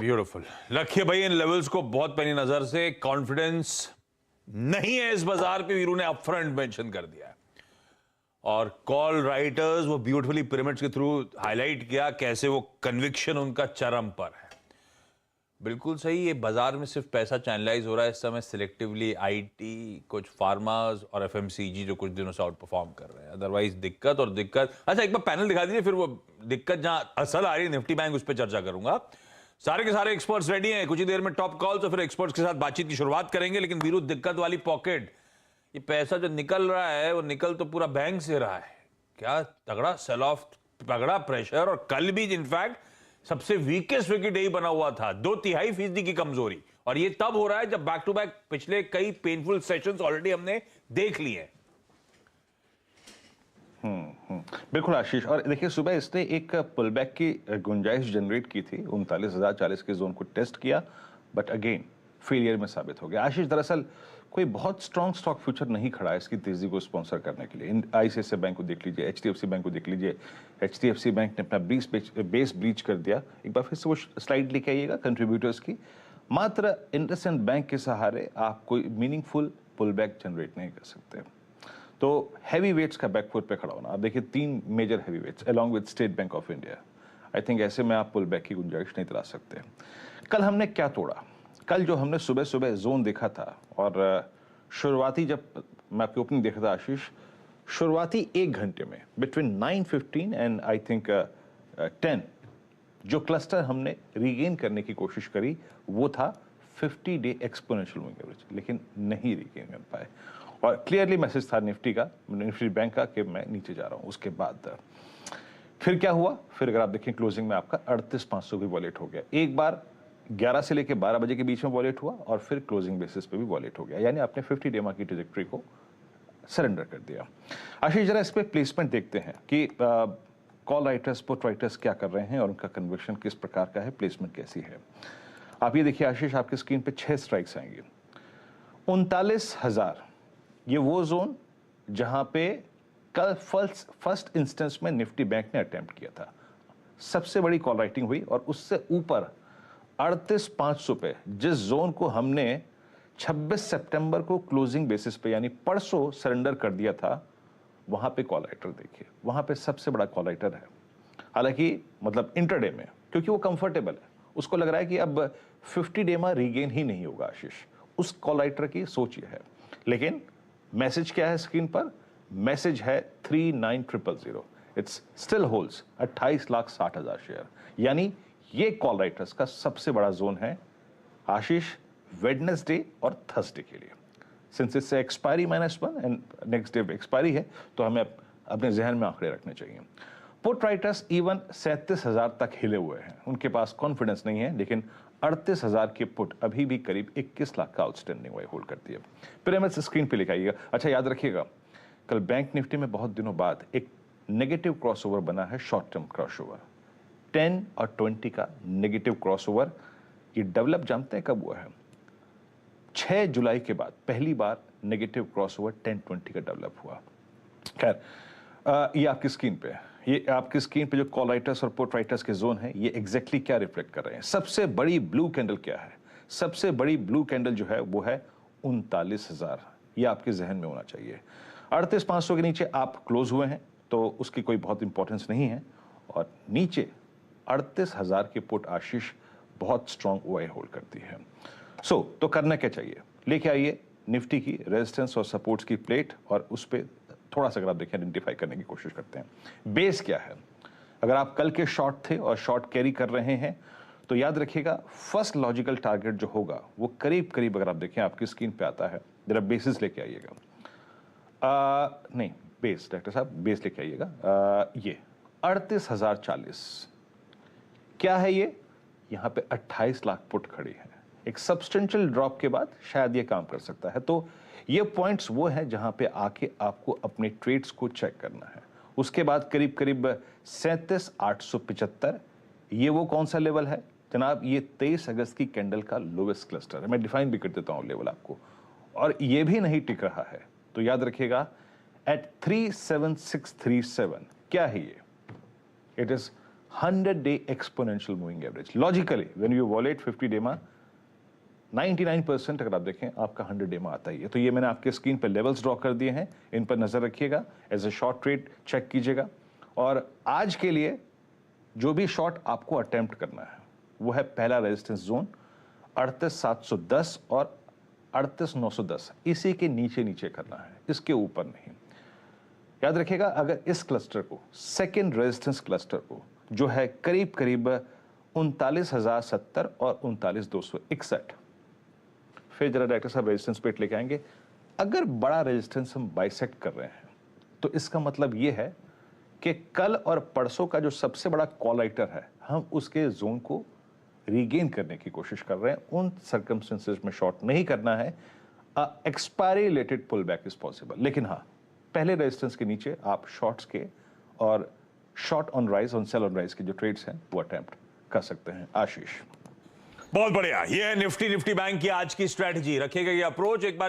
Beautiful. रखिए भाई इन levels को बहुत पैनी नजर से। कॉन्फिडेंस नहीं है इस बाजार पे, वीरू ने अपफ्रंट मेंशन कर दिया है। और कॉल राइटर्स वो ब्यूटीफुली पिरामिड्स के थ्रू हाईलाइट किया कैसे वो कन्विक्शन उनका चरम पर है। बिल्कुल सही, ये बाजार में सिर्फ पैसा चैनलाइज हो रहा है इस समय सिलेक्टिवली। आईटी, कुछ फार्मास और एफएमसीजी जो कुछ दिनों से आउट परफॉर्म कर रहे हैं। अदरवाइज दिक्कत और दिक्कत। अच्छा एक बार पैनल दिखा दीजिए, फिर वो दिक्कत जहां असल आ रही है निफ्टी बैंक उस पर चर्चा करूंगा। सारे के सारे एक्सपर्ट्स रेडी हैं, कुछ ही देर में टॉप कॉल, तो फिर एक्सपर्ट्स के साथ बातचीत की शुरुआत करेंगे। लेकिन वीरू, दिक्कत वाली पॉकेट, ये पैसा जो निकल रहा है वो निकल तो पूरा बैंक से रहा है। क्या तगड़ा सेल ऑफ, तगड़ा प्रेशर। और कल भी इनफैक्ट सबसे वीकेस्ट विकेट यही बना हुआ था, 2/3% की कमजोरी। और ये तब हो रहा है जब बैक टू बैक पिछले कई पेनफुल सेशंस ऑलरेडी हमने देख लिए हैं। बिल्कुल आशीष। और देखिए सुबह इसने एक पुल बैक की गुंजाइश जनरेट की थी, 39,040 के जोन को टेस्ट किया, बट अगेन फेलियर में साबित हो गया। आशीष, दरअसल कोई बहुत स्ट्रॉन्ग स्टॉक फ्यूचर नहीं खड़ा है इसकी तेजी को स्पॉन्सर करने के लिए। आईसीआईसीआई बैंक को देख लीजिए, एचडीएफसी बैंक को देख लीजिए। एचडीएफसी बैंक ने अपना बेस ब्लीच कर दिया। एक बार फिर से वो स्लाइड लेके आइएगा कंट्रीब्यूटर्स की। मात्र इंडसइंड बैंक के सहारे आप कोई मीनिंगफुल पुल बैक जनरेट नहीं कर सकते। तो हैवी वेट्स का बैकफुट पे खड़ा होना, आप देखिए 3 major heavyweights along with State Bank of India. I think ऐसे में आप पुल बैक की गुंजाइश नहीं दिला सकते। कल हमने क्या तोड़ा? कल जो हमने सुबह सुबह जोन देखा था, और शुरुआती जब मैं आपकी ओपनिंग देखा था आशीष, शुरुआती 1 घंटे में बिटवीन 9:15 एंड आई थिंक 10 जो क्लस्टर हमने रीगेन करने की कोशिश करी वो था 50 डे एक्सपोनेंशियल मूविंग एवरेज, लेकिन नहीं रीगेन कर पाए। और क्लियरली मैसेज था निफ्टी का, निफ्टी बैंक का, कि मैं नीचे जा रहा हूं। उसके बाद फिर क्या हुआ? फिर अगर आप देखें क्लोजिंग में आपका 38,500 भी वॉलेट हो गया। एक बार 11 से लेकर 12 बजे के बीच में वॉलेट हुआ और फिर क्लोजिंग बेसिस पे भी वॉलेट हो गया, यानी आपने 50 डे की ट्रेजेक्टरी को सरेंडर कर दिया। आशीष, जरा इस पे प्लेसमेंट देखते हैं कि कॉल राइटर्स, पुट राइटर्स क्या कर रहे हैं और उनका कन्वर्शन किस प्रकार का है, प्लेसमेंट कैसी है। आप ये देखिए आशीष, आपकी स्क्रीन पे 6 स्ट्राइक्स आएंगे। 39,000 ये वो जोन जहां पे कल फर्स्ट इंस्टेंस में निफ्टी बैंक ने अटेम्प्ट किया था। सबसे बड़ी कॉल राइटिंग हुई और उससे ऊपर 38,500 पे, जिस जोन को हमने 26 सितंबर को क्लोजिंग बेसिस पे यानी परसों सरेंडर कर दिया था, वहां पे कॉल राइटर देखिए, वहां पे सबसे बड़ा कॉल राइटर है। हालांकि मतलब इंटरडे में, क्योंकि वो कंफर्टेबल है, उसको लग रहा है कि अब 50 डे में रीगेन ही नहीं होगा आशीष, उस कॉल राइटर की सोच ये है। लेकिन मैसेज क्या है स्क्रीन पर? मैसेज है 39,000। इट्स स्टिल होल्ड्स 28,60,000 शेयर, यानी ये कॉल राइटर्स का सबसे बड़ा जोन है आशीष वेडनेसडे और थर्सडे के लिए। सिंस इससे expiry -1 and next day expiry है, तो हमें अपने जहन में आंकड़े रखने चाहिए। पुट राइटर्स इवन 37,000 तक हिले हुए हैं, उनके पास कॉन्फिडेंस नहीं है, लेकिन 38,000 के पुट अभी भी करीब 21 लाख का आउटस्टैंडिंग वाई होल्ड करती है। पिरामिड स्क्रीन पे लिखाइएगा। अच्छा याद रखिएगा, कल बैंक निफ्टी में बहुत दिनों बाद एक नेगेटिव क्रॉसओवर बना है, शॉर्ट टर्म क्रॉसओवर, 10 और 20 का नेगेटिव क्रॉसओवर। ये डेवलप जानते हैं कब हुआ है? 6 जुलाई के बाद पहली बार नेगेटिव क्रॉसओवर 10-20 का डेवलप हुआ। खैर, ये आपकी स्क्रीन पे, ये आपकी स्क्रीन पे जो कॉल राइटर्स और पुट राइटर्स के जोन है, ये एग्जैक्टली क्या रिफ्लेक्ट कर रहे हैं? सबसे बड़ी ब्लू कैंडल क्या है? सबसे बड़ी ब्लू कैंडल जो है वो है 39,000। ये आपके जहन में होना चाहिए। 38,500 के नीचे आप क्लोज हुए हैं तो उसकी कोई बहुत इंपॉर्टेंस नहीं है, और नीचे 38,000 के पुट आशीष बहुत स्ट्रॉन्ग ओआई होल्ड करती है। तो करना क्या चाहिए? लेके आइए निफ्टी की रेजिस्टेंस और सपोर्ट्स की प्लेट, और उस पर थोड़ा सा अगर आप देखें आइडेंटिफाई करने की कोशिश करते हैं। बेस क्या है? अगर आप कल के शॉर्ट थे और शॉर्ट कैरी कर रहे हैं तो याद रखिएगा फर्स्ट लॉजिकल टारगेट जो होगा वो करीब करीब, अगर आप देखें आपकी स्क्रीन पे आता है, जरा बेसिस लेके आइएगा। नहीं, बेस डॉक्टर साहब, बेस लेके आइएगा। ये 38,040 क्या है? ये यहां पे 28 लाख पुट खड़ी है। एक सब्सटेंशियल ड्रॉप के बाद शायद ये काम कर सकता है। तो ये पॉइंट्स वो हैं जहां पे आके आपको अपने ट्रेड्स को चेक करना है। उसके बाद करीब करीब 37,875, ये वो कौन सा लेवल है जनाब? ये 23 अगस्त की कैंडल का लोवेस्ट क्लस्टर है। मैं डिफाइन भी कर देता हूं लेवल आपको, और ये भी नहीं टिक रहा है, तो याद रखिएगा एट 37637 क्या है ये? It is 100-day exponential moving average. Logically, when you violate 50-day मा 99% अगर आप देखें आपका 100-day मा आता ही है। तो ये मैंने आपके स्क्रीन पर लेवल्स ड्रॉ कर दिए हैं, इन पर नजर रखिएगा, as a short trade check कीजिएगा। और आज के लिए जो भी शॉर्ट आपको अटेम्प्ट करना है वो है पहला रेजिस्टेंस जोन 38,710 और 38,910, इसी के नीचे नीचे करना है, इसके ऊपर नहीं। याद रखिएगा, अगर इस क्लस्टर को, सेकेंड रेजिस्टेंस क्लस्टर को, जो है करीब करीब 39,070 और 39,261, फिर जरा डायरेक्टर साहब रेजिस्टेंस पेट लेके आएंगे। अगर बड़ा रेजिस्टेंस हम बाइसेक्ट कर रहे हैं तो इसका मतलब यह है कि कल और परसों का जो सबसे बड़ा कॉल राइटर है, हम उसके जोन को रीगेन करने की कोशिश कर रहे हैं। उन सर्कमस्टेंसेस में शॉर्ट नहीं करना है। Expiry related pull back is possible, लेकिन हाँ, पहले रेजिस्टेंस के नीचे आप शॉर्ट्स के और short on rise, on sale on rise के जो ट्रेड्स हैं वो अटेम्प्ट कर सकते हैं। आशीष, बहुत बढ़िया। ये है निफ्टी बैंक की आज की स्ट्रेटजी। रखिएगा ये अप्रोच। एक बार